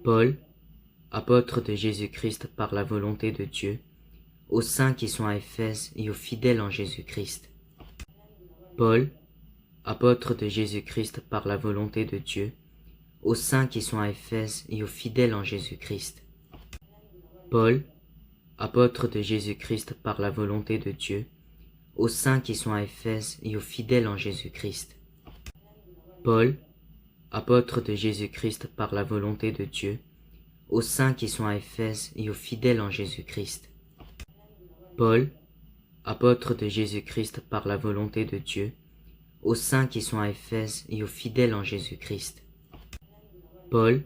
Paul, apôtre de Jésus-Christ par la volonté de Dieu, aux saints qui sont à Éphèse et aux fidèles en Jésus-Christ. Paul, apôtre de Jésus-Christ par la volonté de Dieu, aux saints qui sont à Éphèse et aux fidèles en Jésus-Christ. Paul, apôtre de Jésus-Christ par la volonté de Dieu, aux saints qui sont à Éphèse et aux fidèles en Jésus-Christ. Paul, apôtre de Jésus-Christ par la volonté de Dieu, aux saints qui sont à Éphèse et aux fidèles en Jésus-Christ. Paul, apôtre de Jésus-Christ par la volonté de Dieu, aux saints qui sont à Éphèse et aux fidèles en Jésus-Christ. Paul,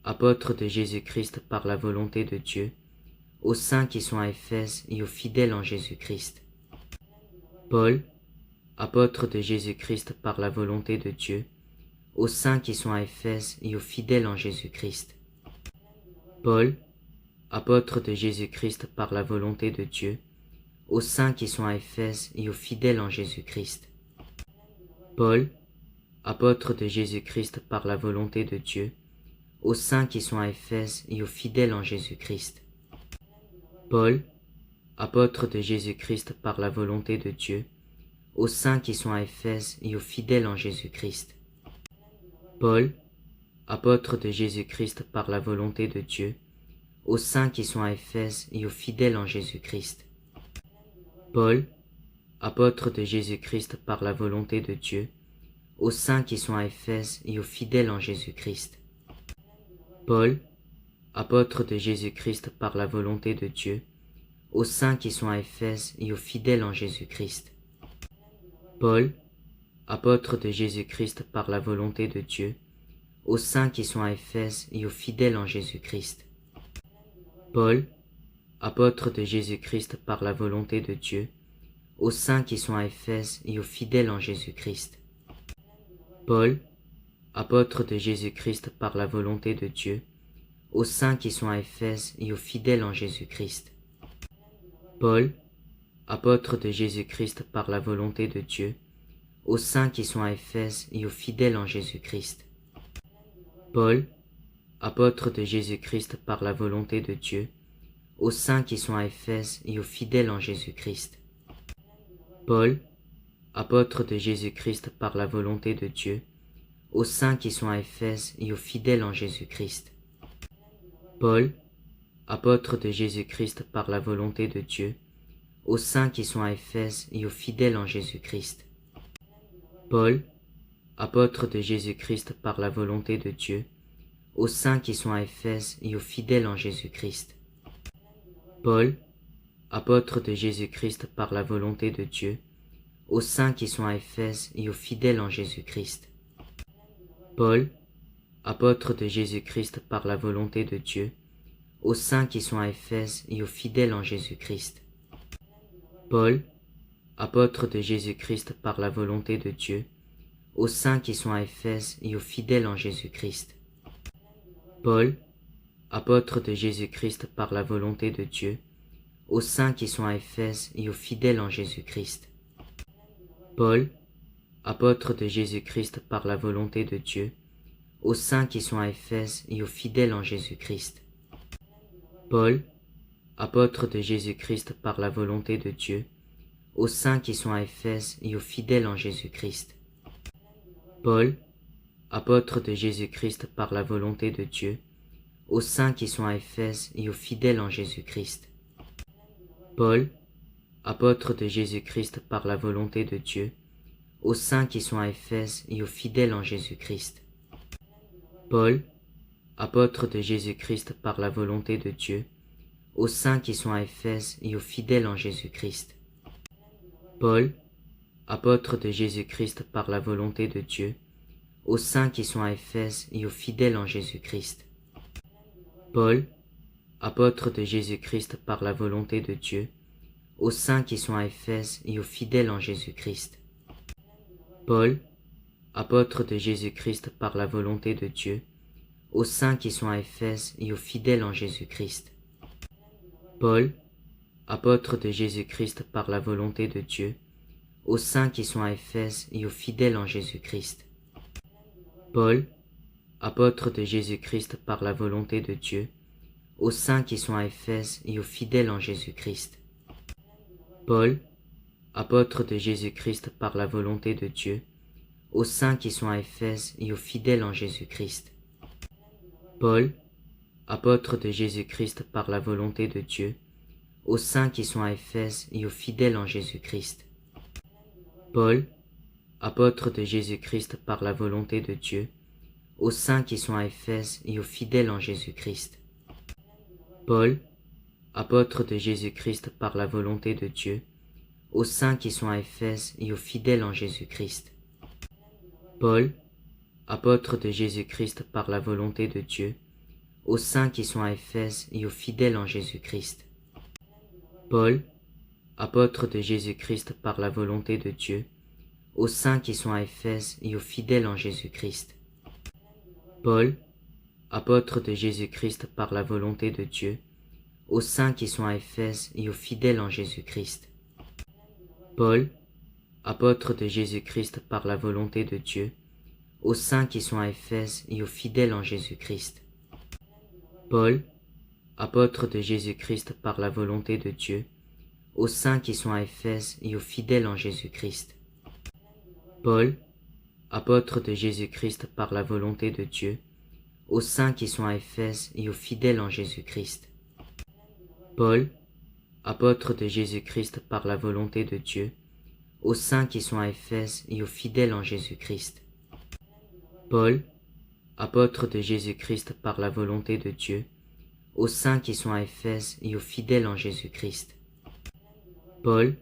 apôtre de Jésus-Christ par la volonté de Dieu, aux saints qui sont à Éphèse et aux fidèles en Jésus-Christ. Paul, apôtre de Jésus-Christ par la volonté de Dieu, aux saints qui sont à Éphèse et aux fidèles en Jésus-Christ. Paul, apôtre de Jésus-Christ par la volonté de Dieu, aux saints qui sont à Éphèse et aux fidèles en Jésus-Christ. Paul, apôtre de Jésus-Christ par la volonté de Dieu, aux saints qui sont à Éphèse et aux fidèles en Jésus-Christ. Paul, apôtre de Jésus-Christ par la volonté de Dieu, aux saints qui sont à Éphèse et aux fidèles en Jésus-Christ. Paul, apôtre de Jésus-Christ par la volonté de Dieu, aux saints qui sont à Éphèse et aux fidèles en Jésus-Christ. Paul, apôtre de Jésus-Christ par la volonté de Dieu, aux saints qui sont à Éphèse et aux fidèles en Jésus-Christ. Paul, apôtre de Jésus-Christ par la volonté de Dieu, aux saints qui sont à Éphèse et aux fidèles en Jésus-Christ. Paul, apôtre de Jésus-Christ par la volonté de Dieu, aux saints qui sont à Éphèse et aux fidèles en Jésus-Christ. Paul, apôtre de Jésus-Christ par la volonté de Dieu, aux saints qui sont à Éphèse et aux fidèles en Jésus-Christ. Paul, apôtre de Jésus-Christ par la volonté de Dieu, aux saints qui sont à Éphèse et aux fidèles en Jésus-Christ. Paul, apôtre de Jésus-Christ par la volonté de Dieu, aux saints qui sont à Éphèse et aux fidèles en Jésus-Christ. Paul, apôtre de Jésus-Christ par la volonté de Dieu, aux saints qui sont à Éphèse et aux fidèles en Jésus-Christ. Paul, apôtre de Jésus-Christ par la volonté de Dieu, aux saints qui sont à Éphèse et aux fidèles en Jésus-Christ. Paul, apôtre de Jésus-Christ par la volonté de Dieu, aux saints qui sont à Éphèse et aux fidèles en Jésus-Christ. Paul, apôtre de Jésus-Christ par la volonté de Dieu, aux saints qui sont à Éphèse et aux fidèles en Jésus-Christ. Paul, apôtre de Jésus-Christ par la volonté de Dieu, aux saints qui sont à Éphèse et aux fidèles en Jésus-Christ. Paul, apôtre de Jésus-Christ par la volonté de Dieu, aux saints qui sont à Éphèse et aux fidèles en Jésus-Christ. Paul, apôtre de Jésus-Christ par la volonté de Dieu, aux saints qui sont à Éphèse et aux fidèles en Jésus-Christ. Paul, apôtre de Jésus-Christ par la volonté de Dieu, aux saints qui sont à Éphèse et aux fidèles en Jésus-Christ. Paul, apôtre de Jésus-Christ par la volonté de Dieu, aux saints qui sont à Éphèse et aux fidèles en Jésus-Christ. Paul, apôtre de Jésus-Christ par la volonté de Dieu, aux saints qui sont à Éphèse et aux fidèles en Jésus-Christ. Paul, apôtre de Jésus-Christ par la volonté de Dieu, aux saints qui sont à Éphèse et aux fidèles en Jésus-Christ. Paul, apôtre de Jésus-Christ par la volonté de Dieu, aux saints qui sont à Éphèse et aux fidèles en Jésus-Christ. Paul, apôtre de Jésus-Christ par la volonté de Dieu, aux saints qui sont à Éphèse et aux fidèles en Jésus-Christ. Paul, apôtre de Jésus-Christ par la volonté de Dieu, aux saints qui sont à Éphèse et aux fidèles en Jésus-Christ. Paul, apôtre de Jésus-Christ par la volonté de Dieu, aux saints qui sont à Éphèse et aux fidèles en Jésus-Christ. Paul, apôtre de Jésus-Christ par la volonté de Dieu, aux saints qui sont à Éphèse et aux fidèles en Jésus-Christ. Paul, apôtre de Jésus-Christ par la volonté de Dieu, aux saints qui sont à Éphèse et aux fidèles en Jésus-Christ. Paul, apôtres de Jésus-Christ par la volonté de Dieu, aux saints qui sont à Éphèse et aux fidèles en Jésus-Christ. Paul, apôtre de Jésus-Christ par la volonté de Dieu, aux saints qui sont à Éphèse et aux fidèles en Jésus-Christ. Paul, apôtre de Jésus-Christ par la volonté de Dieu, aux saints qui sont à Éphèse et aux fidèles en Jésus-Christ. Paul, apôtre de Jésus-Christ par la volonté de Dieu, aux saints qui sont à Éphèse et aux fidèles en Jésus-Christ. Paul, apôtre de Jésus-Christ par la volonté de Dieu, aux saints qui sont à Éphèse et aux fidèles en Jésus-Christ. Paul, apôtre de Jésus-Christ par la volonté de Dieu, aux saints qui sont à Éphèse et aux fidèles en Jésus-Christ. Paul, apôtre de Jésus-Christ par la volonté de Dieu, aux saints qui sont à Éphèse et aux fidèles en Jésus-Christ. Paul, apôtre de Jésus-Christ par la volonté de Dieu, aux saints qui sont à Éphèse et aux fidèles en Jésus-Christ. Paul, apôtre de Jésus-Christ par la volonté de Dieu, aux saints qui sont à Éphèse et aux fidèles en Jésus-Christ. Paul, apôtre de Jésus-Christ par la volonté de Dieu, aux saints qui sont à Éphèse et aux fidèles en Jésus-Christ. Paul, apôtre de Jésus-Christ par la volonté de Dieu, aux saints qui sont à Éphèse et aux fidèles en Jésus-Christ. Paul, apôtre de Jésus-Christ par la volonté de Dieu, aux saints qui sont à Éphèse et aux fidèles en Jésus-Christ. Paul, apôtre de Jésus-Christ par la volonté de Dieu, aux saints qui sont à Éphèse et aux fidèles en Jésus-Christ. Paul,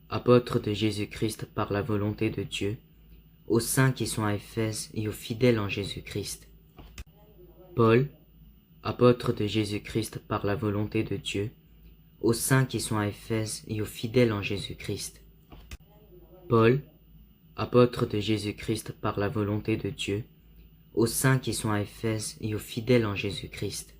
apôtre de Jésus-Christ par la volonté de Dieu, aux saints qui sont à Éphèse et aux fidèles en Jésus-Christ. Paul, apôtre de Jésus-Christ par la volonté de Dieu, aux saints qui sont à Éphèse et aux fidèles en Jésus-Christ. Paul, apôtre de Jésus-Christ par la volonté de Dieu, aux saints qui sont à Éphèse et aux fidèles en Jésus-Christ.